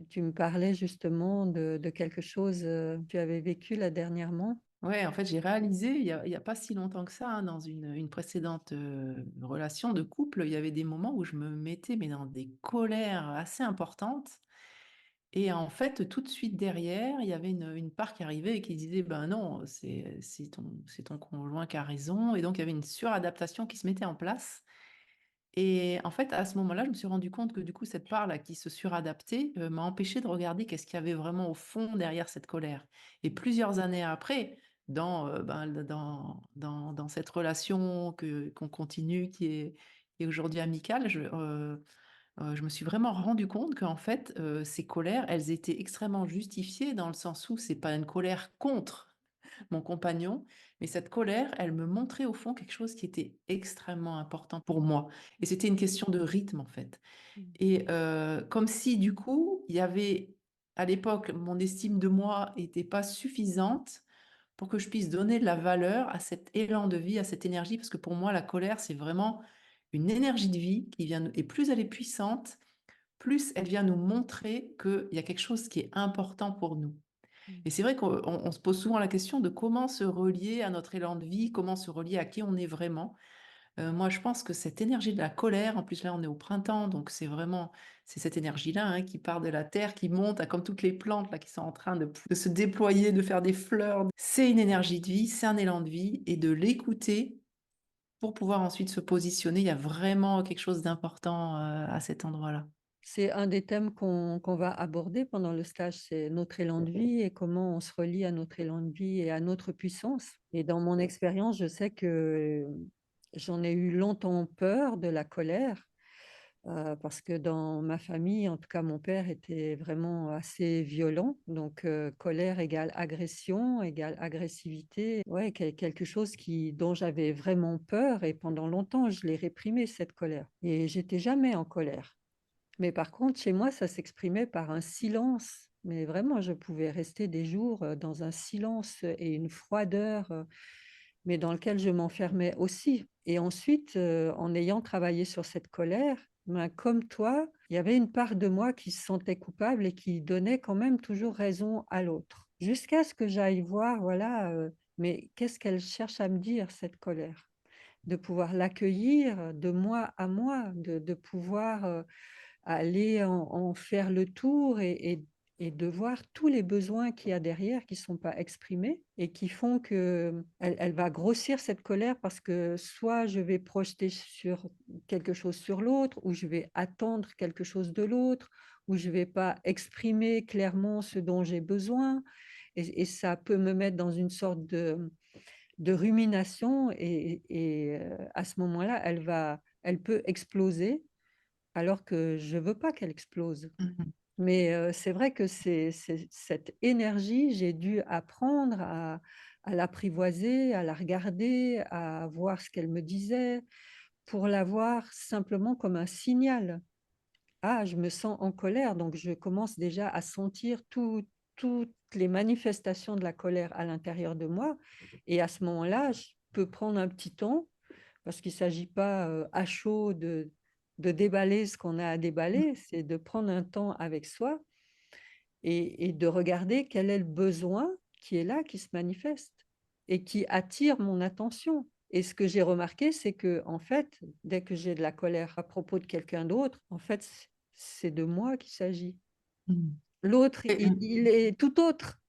Tu me parlais justement de quelque chose que tu avais vécu là dernièrement. Ouais, en fait, j'ai réalisé il y a pas si longtemps que ça, hein, dans une précédente relation de couple, il y avait des moments où je me mettais mais dans des colères assez importantes. Et en fait, tout de suite derrière, il y avait une part qui arrivait et qui disait, ben non, c'est ton conjoint qui a raison. Et donc, il y avait une suradaptation qui se mettait en place. Et en fait, à ce moment-là, je me suis rendu compte que du coup, cette part-là qui se suradaptait m'a empêché de regarder qu'est-ce qu'il y avait vraiment au fond derrière cette colère. Et plusieurs années après, dans cette relation qu'on continue, qui est aujourd'hui amicale, je me suis vraiment rendu compte qu'en fait, ces colères, elles étaient extrêmement justifiées dans le sens où c'est pas une colère contre mon compagnon, mais cette colère, elle me montrait au fond quelque chose qui était extrêmement important pour moi. Et c'était une question de rythme, en fait. Mm. Et comme si, du coup, il y avait, à l'époque, mon estime de moi n'était pas suffisante pour que je puisse donner de la valeur à cet élan de vie, à cette énergie, parce que pour moi, la colère, c'est vraiment une énergie de vie qui vient, et plus elle est puissante, plus elle vient nous montrer qu'il y a quelque chose qui est important pour nous. Mm. Et c'est vrai qu'on se pose souvent la question de comment se relier à notre élan de vie, comment se relier à qui on est vraiment. Moi, je pense que cette énergie de la colère, en plus là, on est au printemps, donc c'est cette énergie-là, hein, qui part de la terre, qui monte, comme toutes les plantes là, qui sont en train de se déployer, de faire des fleurs. C'est une énergie de vie, c'est un élan de vie, et de l'écouter pour pouvoir ensuite se positionner, il y a vraiment quelque chose d'important à cet endroit-là. C'est un des thèmes qu'on va aborder pendant le stage, c'est notre élan de vie et comment on se relie à notre élan de vie et à notre puissance. Et dans mon expérience, je sais que j'en ai eu longtemps peur de la colère, parce que dans ma famille, en tout cas, mon père était vraiment assez violent. Donc, colère égale agression, égale agressivité. Ouais, quelque chose dont j'avais vraiment peur et pendant longtemps, je l'ai réprimé, cette colère. Et j'étais jamais en colère. Mais par contre, chez moi, ça s'exprimait par un silence. Mais vraiment, je pouvais rester des jours dans un silence et une froideur, mais dans lequel je m'enfermais aussi. Et ensuite, en ayant travaillé sur cette colère, ben, comme toi, il y avait une part de moi qui se sentait coupable et qui donnait quand même toujours raison à l'autre. Jusqu'à ce que j'aille voir, voilà, mais qu'est-ce qu'elle cherche à me dire, cette colère? De pouvoir l'accueillir de moi à moi, de pouvoir aller en faire le tour et de voir tous les besoins qu'il y a derrière qui ne sont pas exprimés et qui font qu'elle va grossir cette colère parce que soit je vais projeter sur quelque chose sur l'autre, ou je vais attendre quelque chose de l'autre, ou je ne vais pas exprimer clairement ce dont j'ai besoin. Et ça peut me mettre dans une sorte de rumination et à ce moment-là, elle peut exploser alors que je veux pas qu'elle explose. Mhm. Mais c'est vrai que c'est cette énergie, j'ai dû apprendre à l'apprivoiser, à la regarder, à voir ce qu'elle me disait, pour la voir simplement comme un signal. Ah, je me sens en colère, donc je commence déjà à sentir toutes les manifestations de la colère à l'intérieur de moi. Et à ce moment-là, je peux prendre un petit temps parce qu'il ne s'agit pas à chaud de déballer ce qu'on a à déballer, c'est de prendre un temps avec soi et de regarder quel est le besoin qui est là, qui se manifeste et qui attire mon attention. Et ce que j'ai remarqué, c'est que, en fait, dès que j'ai de la colère à propos de quelqu'un d'autre, en fait, c'est de moi qu'il s'agit. Mhm. L'autre, Et, il est tout autre.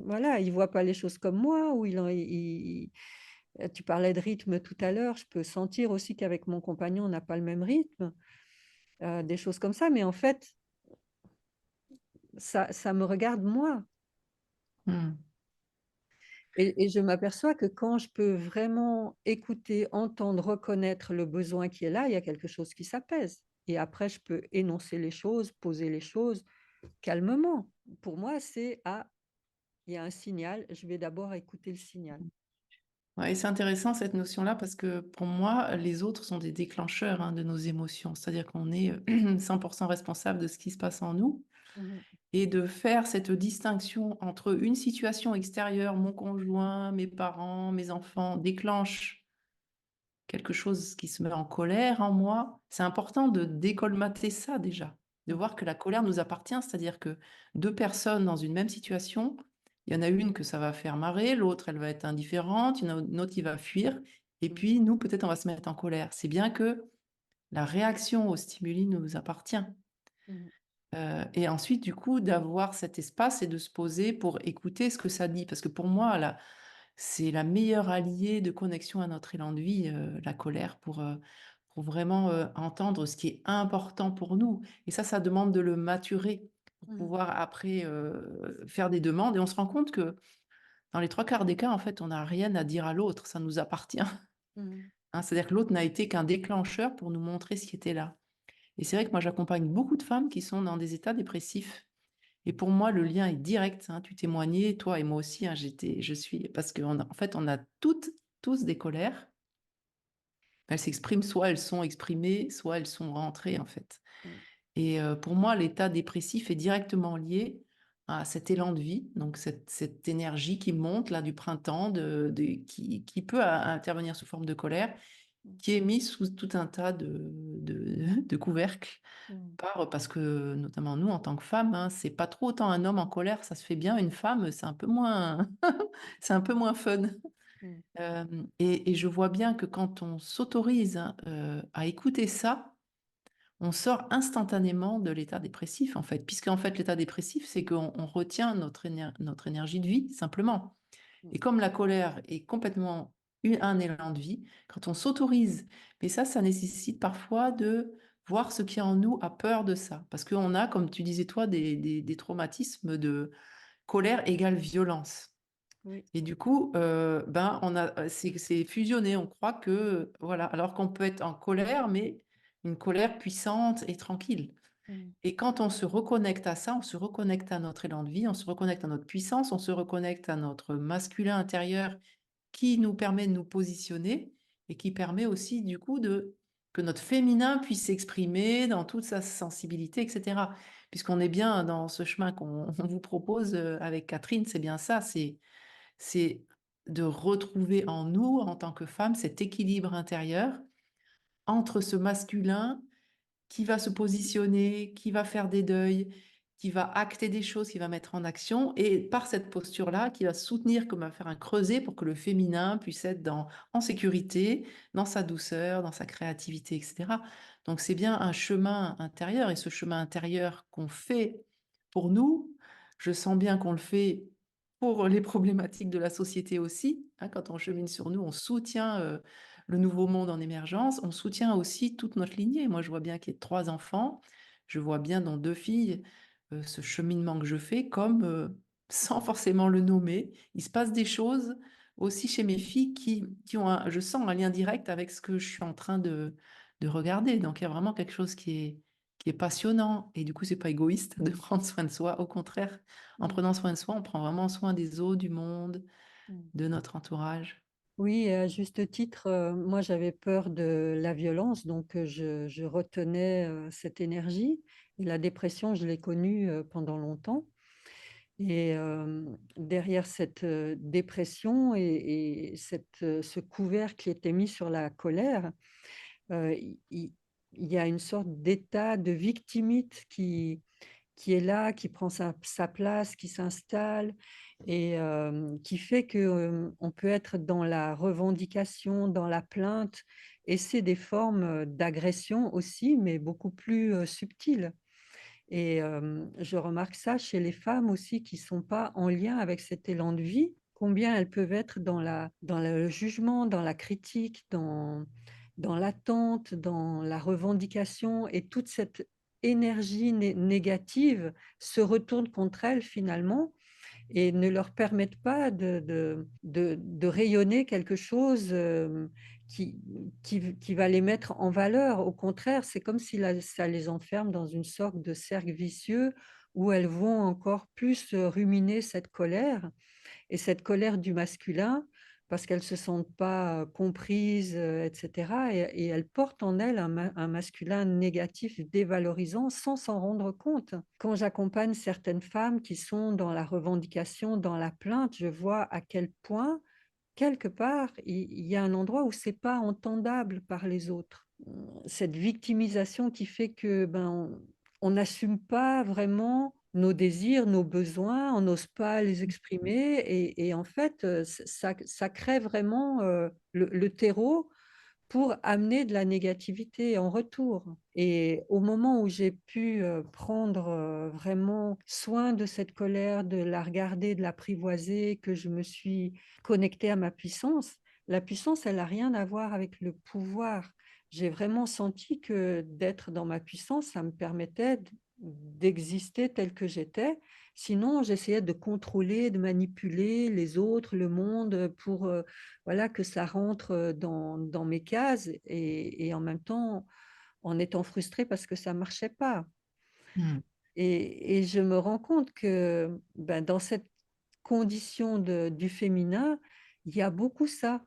Voilà, il voit pas les choses comme moi, ou tu parlais de rythme tout à l'heure, je peux sentir aussi qu'avec mon compagnon, on n'a pas le même rythme, des choses comme ça, mais en fait, ça me regarde moi. Mhm. Et je m'aperçois que quand je peux vraiment écouter, entendre, reconnaître le besoin qui est là, il y a quelque chose qui s'apaise. Et après, je peux énoncer les choses, poser les choses calmement. Pour moi, il y a un signal, je vais d'abord écouter le signal. Ouais, et c'est intéressant cette notion-là parce que pour moi, les autres sont des déclencheurs, hein, de nos émotions. C'est-à-dire qu'on est 100% responsable de ce qui se passe en nous. Mhm. Et de faire cette distinction entre une situation extérieure, mon conjoint, mes parents, mes enfants, déclenche quelque chose qui se met en colère en moi, c'est important de décolmater ça déjà. de voir que la colère nous appartient. C'est-à-dire que 2 personnes dans une même situation, il y en a une que ça va faire marrer, l'autre, elle va être indifférente, il y en a une autre qui va fuir et Mmh. puis nous, peut-être, on va se mettre en colère. C'est bien que la réaction aux stimuli nous appartient. Mmh. Et ensuite, du coup, d'avoir cet espace et de se poser pour écouter ce que ça dit. Parce que pour moi, c'est la meilleure alliée de connexion à notre élan de vie, la colère, pour vraiment, entendre ce qui est important pour nous. Et ça demande de le maturer pour Mmh. pouvoir après, faire des demandes et on se rend compte que dans les 3 quarts des cas, en fait, on n'a rien à dire à l'autre, ça nous appartient. Mmh. Hein, c'est-à-dire que l'autre n'a été qu'un déclencheur pour nous montrer ce qui était là. Et c'est vrai que moi, j'accompagne beaucoup de femmes qui sont dans des états dépressifs et pour moi, le lien est direct, hein. Tu témoignais, toi et moi aussi, hein, je suis parce en fait, on a toutes, tous des colères. Elles s'expriment, soit elles sont exprimées, soit elles sont rentrées, en fait. Mmh. Et pour moi, l'état dépressif est directement lié à cet élan de vie, donc cette énergie qui monte là du printemps, qui peut intervenir sous forme de colère, Mmh. qui est mise sous tout un tas de couvercles. Mmh. Parce que, notamment nous, en tant que femmes, hein, c'est pas trop autant un homme en colère, ça se fait bien. Une femme, c'est un peu moins, c'est un peu moins fun. Mmh. Et je vois bien que quand on s'autorise, hein, à écouter ça, on sort instantanément de l'état dépressif, en fait. Puisqu'en fait, l'état dépressif, c'est qu'on retient notre énergie de vie, simplement. Mmh. Et comme la colère est complètement un élan de vie, quand on s'autorise, mais ça nécessite parfois de voir ce qui en nous a peur de ça. Parce qu'on a, comme tu disais toi, des traumatismes de colère égale violence. Oui. Et du coup, ben, c'est fusionné. On croit que, voilà, alors qu'on peut être en colère, mais une colère puissante et tranquille. Mmh. Et quand on se reconnecte à ça, on se reconnecte à notre élan de vie, on se reconnecte à notre puissance, on se reconnecte à notre masculin intérieur qui nous permet de nous positionner et qui permet aussi du coup que notre féminin puisse s'exprimer dans toute sa sensibilité, etc. Puisqu'on est bien dans ce chemin qu'on on vous propose avec Catherine, c'est bien ça, c'est de retrouver en nous, en tant que femme, cet équilibre intérieur entre ce masculin qui va se positionner, qui va faire des deuils, qui va acter des choses, qui va mettre en action, et par cette posture-là, qui va soutenir, comme va faire un creuset pour que le féminin puisse être en sécurité, dans sa douceur, dans sa créativité, etc. Donc c'est bien un chemin intérieur, et ce chemin intérieur qu'on fait pour nous, je sens bien qu'on le fait pour les problématiques de la société aussi, hein. Quand on chemine sur nous, on soutient le nouveau monde en émergence, on soutient aussi toute notre lignée. Moi, je vois bien qu'il y a 3 enfants, je vois bien dans 2 filles, ce cheminement que je fais comme, sans forcément le nommer. Il se passe des choses aussi chez mes filles qui ont je sens un lien direct avec ce que je suis en train de regarder. Donc il y a vraiment quelque chose qui est passionnant et du coup, c'est pas égoïste de prendre soin de soi. Au contraire, en Mmh. prenant soin de soi, on prend vraiment soin des autres, du monde, Mmh. de notre entourage. Oui, et à juste titre, moi j'avais peur de la violence, donc je retenais, cette énergie et la dépression, je l'ai connue, pendant longtemps et derrière cette, dépression et cette, ce couvert qui était mis sur la colère, il y a une sorte d'état de victimite qui est là, qui prend sa place, qui s'installe et qui fait que, on peut être dans la revendication, dans la plainte et c'est des formes, d'agression aussi, mais beaucoup plus, subtiles et je remarque ça chez les femmes aussi qui sont pas en lien avec cet élan de vie, combien elles peuvent être dans le jugement, dans la critique, dans l'attente, dans la revendication et toute cette énergie négative se retourne contre elles finalement et ne leur permettent pas de rayonner quelque chose, qui qui va les mettre en valeur. Au contraire, c'est comme si la ça les enferme dans une sorte de cercle vicieux où elles vont encore plus, ruminer cette colère et cette colère du masculin, parce qu'elles se sentent pas, comprises, et cetera et elles portent en elles un masculin négatif, dévalorisant, sans s'en rendre compte. Quand j'accompagne certaines femmes qui sont dans la revendication, dans la plainte, je vois à quel point, quelque part, il y a un endroit où c'est pas entendable par les autres. Cette victimisation qui fait que, ben, on n'assume pas vraiment nos désirs, nos besoins, on n'ose pas les exprimer et en fait, ça crée vraiment, le terreau pour amener de la négativité en retour et au moment où j'ai pu, prendre, vraiment soin de cette colère, de la regarder, de l'apprivoiser, que je me suis connectée à ma puissance, la puissance, elle a rien à voir avec le pouvoir. J'ai vraiment senti que d'être dans ma puissance, ça me permettait d'exister telle que j'étais. Sinon, j'essayais de contrôler, de manipuler les autres, le monde, pour, voilà, que ça rentre, dans mes cases et en même temps, en étant frustrée parce que ça marchait pas Mmh. et je me rends compte que, ben, dans cette condition du féminin, il y a beaucoup ça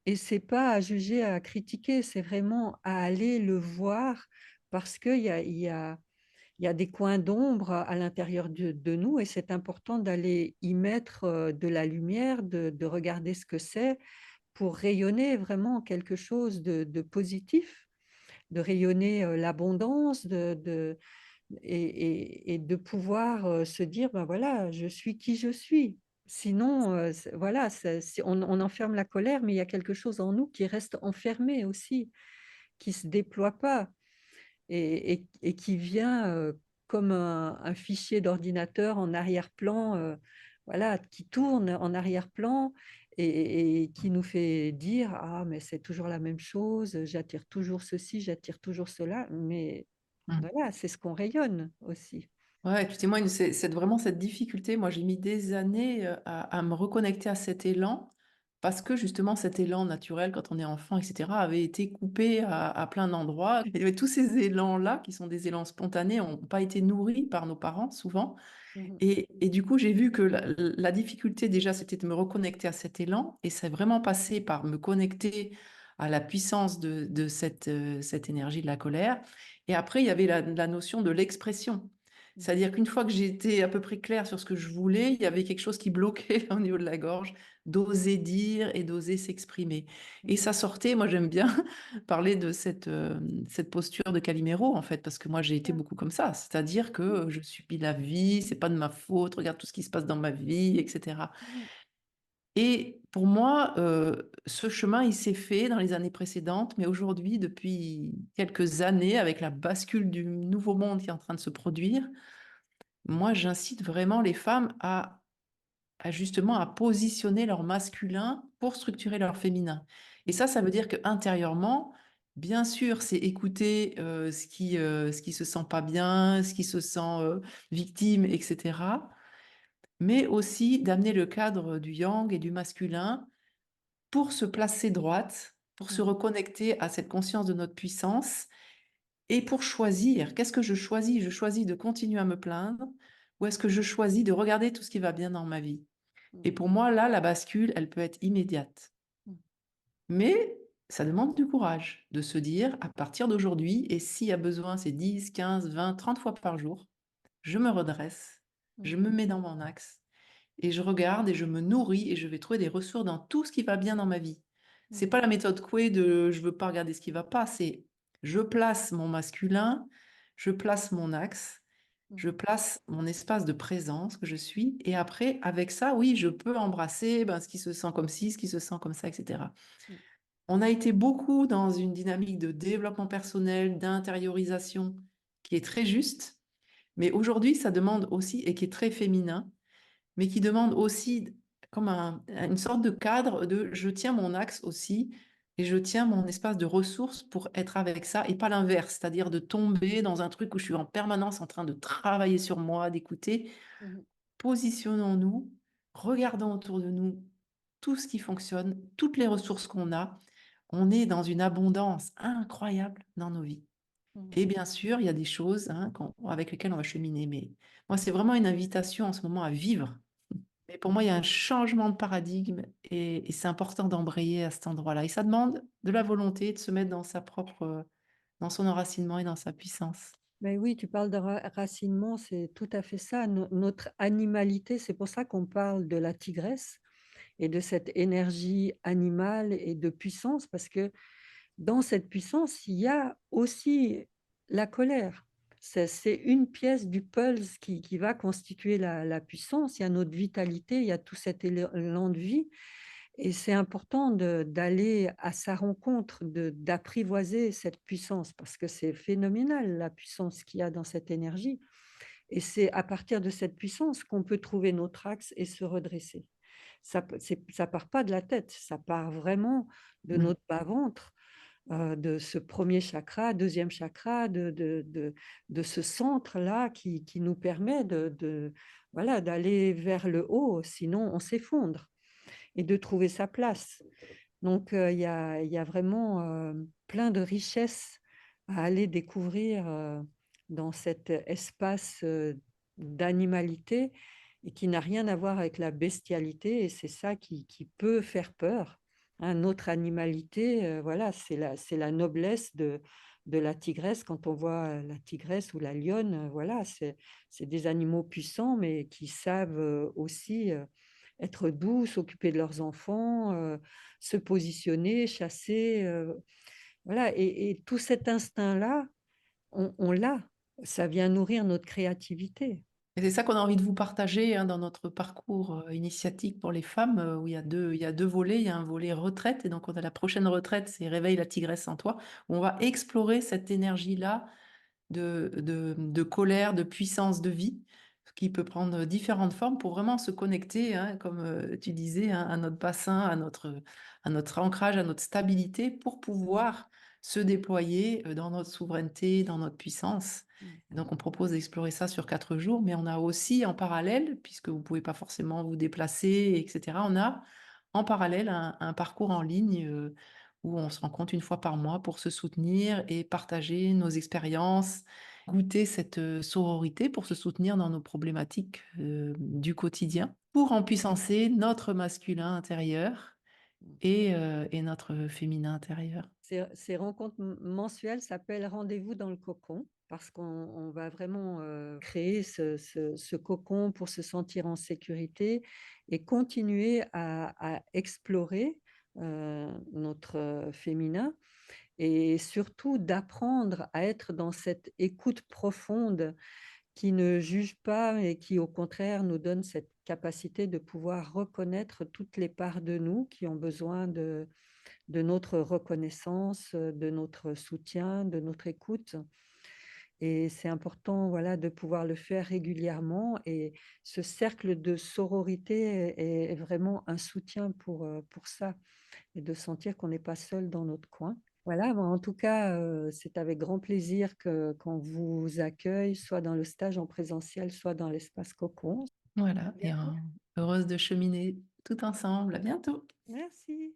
et c'est pas à juger, à critiquer, c'est vraiment à aller le voir parce qu'il y a des coins d'ombre à l'intérieur de nous et c'est important d'aller y mettre, de la lumière, de regarder ce que c'est pour rayonner vraiment quelque chose de positif, de rayonner, l'abondance, de et de pouvoir, se dire: «Ben, voilà, je suis qui je suis». Sinon, c'est voilà, c'est on enferme la colère, mais il y a quelque chose en nous qui reste enfermé aussi, qui se déploie pas et qui vient, comme un fichier d'ordinateur en arrière-plan, voilà, qui tourne en arrière-plan et qui nous fait dire: «Ah mais c'est toujours la même chose, j'attire toujours ceci, j'attire toujours cela», mais Mmh. voilà, c'est ce qu'on rayonne aussi. Ouais, tu témoignes, c'est vraiment cette difficulté. Moi, j'ai mis des années, à me reconnecter à cet élan parce que justement cet élan naturel quand on est enfant et cetera avait été coupé à plein d'endroits et tous ces élans-là qui sont des élans spontanés ont pas été nourris par nos parents souvent Mmh mh. et du coup, j'ai vu que la difficulté déjà, c'était de me reconnecter à cet élan et c'est vraiment passé par me connecter à la puissance de cette énergie de la colère et après il y avait la notion de l'expression. Mmh. C'est-à-dire qu'une fois que j'étais à peu près claire sur ce que je voulais, il y avait quelque chose qui bloquait au niveau de la gorge, d'oser dire et d'oser s'exprimer et Mmh. ça sortait, moi j'aime bien parler de cette posture de Calimero, en fait, parce que moi j'ai été Ah. beaucoup comme ça. C'est-à-dire que, je subis la vie, c'est pas de ma faute, regarde tout ce qui se passe dans ma vie et cetera Mmh. et pour moi, ce chemin, il s'est fait dans les années précédentes, mais aujourd'hui, depuis quelques années, avec la bascule du nouveau monde qui est en train de se produire, moi j'incite vraiment les femmes à justement à positionner leur masculin pour structurer leur féminin. Et Mmh. ça veut dire qu'intérieurement, bien sûr, c'est écouter, ce qui se sent pas bien, ce qui se sent, victime et cetera, mais aussi d'amener le cadre du yang et du masculin pour se placer droite, pour se Mmh. reconnecter à cette conscience de notre puissance et pour choisir. Qu'est-ce que je choisis? Je choisis de continuer à me plaindre ou est-ce que je choisis de regarder tout ce qui va bien dans ma vie? Et Mmh. pour moi, là, la bascule, elle peut être immédiate. Mmh. Mais ça demande du courage de se dire, à partir d'aujourd'hui, et s'il y a besoin, c'est 10, 15, 20, 30 fois par jour, je me redresse, je Mmh. me mets dans mon axe et je regarde et je me nourris et je vais trouver des ressources dans tout ce qui va bien dans ma vie. C'est Mmh. pas la méthode Coué de je veux pas regarder ce qui va pas, c'est je place mon masculin, je place mon axe, Mmh. je place mon espace de présence que je suis et après avec ça, oui, je peux embrasser, ben, ce qui se sent comme ci, ce qui se sent comme ça et cetera. Mmh. On a été beaucoup dans une dynamique de développement personnel, d'intériorisation qui est très juste, mais aujourd'hui, ça demande aussi et qui est très féminin, mais qui demande aussi comme une sorte de cadre de je tiens mon axe aussi et je tiens mon espace de ressources pour être avec ça et pas l'inverse, c'est-à-dire de tomber dans un truc où je suis en permanence en train de travailler sur moi, d'écouter. Mmh. Positionnons-nous, regardons autour de nous tout ce qui fonctionne, toutes les ressources qu'on a. On est dans une abondance incroyable dans nos vies. Mmh. Et bien sûr, il y a des choses hein, avec lesquelles on va cheminer, mais moi, c'est vraiment une invitation en ce moment à vivre. Mais pour moi, il y a un changement de paradigme et c'est important d'embrayer à cet endroit-là. Et ça demande de la volonté de se mettre dans sa propre, dans son enracinement et dans sa puissance. Mais oui, tu parles de racinement, c'est tout à fait ça. Notre animalité, c'est pour ça qu'on parle de la tigresse et de cette énergie animale et de puissance, parce que dans cette puissance, il y a aussi la colère. C'est une pièce du puzzle qui va constituer la puissance. Il y a notre vitalité, il y a tout cet élan de vie et c'est important d'aller à sa rencontre, d'apprivoiser cette puissance parce que c'est phénoménal la puissance qu'il y a dans cette énergie et c'est à partir de cette puissance qu'on peut trouver notre axe et se redresser. Ça part pas de la tête, ça part vraiment de Mmh. notre bas-ventre, de ce premier chakra, deuxième chakra, de ce centre-là qui nous permet voilà, d'aller vers le haut, sinon on s'effondre et de trouver sa place. Donc il y a vraiment, plein de richesses à aller découvrir, dans cet espace, d'animalité et qui n'a rien à voir avec la bestialité et c'est ça qui peut faire peur, hein. Notre animalité, voilà, c'est la noblesse de la tigresse. Quand on voit, la tigresse ou la lionne, voilà, c'est des animaux puissants mais qui savent, aussi, être doux, s'occuper de leurs enfants, se positionner, chasser, voilà et tout cet instinct-là, on l'a. Ça vient nourrir notre créativité. Et c'est ça qu'on a envie de vous partager, hein, dans notre parcours, initiatique pour les femmes, où il y a 2 volets. Il y a un volet retraite et donc on a la prochaine retraite, c'est «Réveille la tigresse en toi», où on va explorer cette énergie-là de colère, de puissance de vie, qui peut prendre différentes formes pour vraiment se connecter, hein, comme, tu disais, hein, à notre bassin, à notre ancrage, à notre stabilité pour pouvoir se déployer, dans notre souveraineté, dans notre puissance. Mmh. Et donc on propose d'explorer ça sur 4 jours, mais on a aussi en parallèle, puisque vous ne pouvez pas forcément vous déplacer et cetera, on a en parallèle un parcours en ligne, où on se rencontre une fois par mois pour se soutenir et partager nos expériences, goûter cette, sororité pour se soutenir dans nos problématiques, du quotidien, pour empuissancer notre masculin intérieur et notre féminin intérieur. Ces rencontres mensuelles s'appellent «Rendez-vous dans le cocon» parce qu'on va vraiment, créer ce cocon pour se sentir en sécurité et continuer à explorer, notre, féminin et surtout d'apprendre à être dans cette écoute profonde qui ne juge pas et qui, au contraire, nous donne cette capacité de pouvoir reconnaître toutes les parts de nous qui ont besoin de notre reconnaissance, de notre soutien, de notre écoute et c'est important, voilà, de pouvoir le faire régulièrement et ce cercle de sororité est vraiment un soutien pour ça et de sentir qu'on n'est pas seul dans notre coin. Voilà, en tout cas, c'est avec grand plaisir que qu'on vous accueille, soit dans le stage en présentiel, soit dans l'espace cocon. À Voilà et bientôt. heureuse de cheminer tout ensemble. À bientôt. Merci.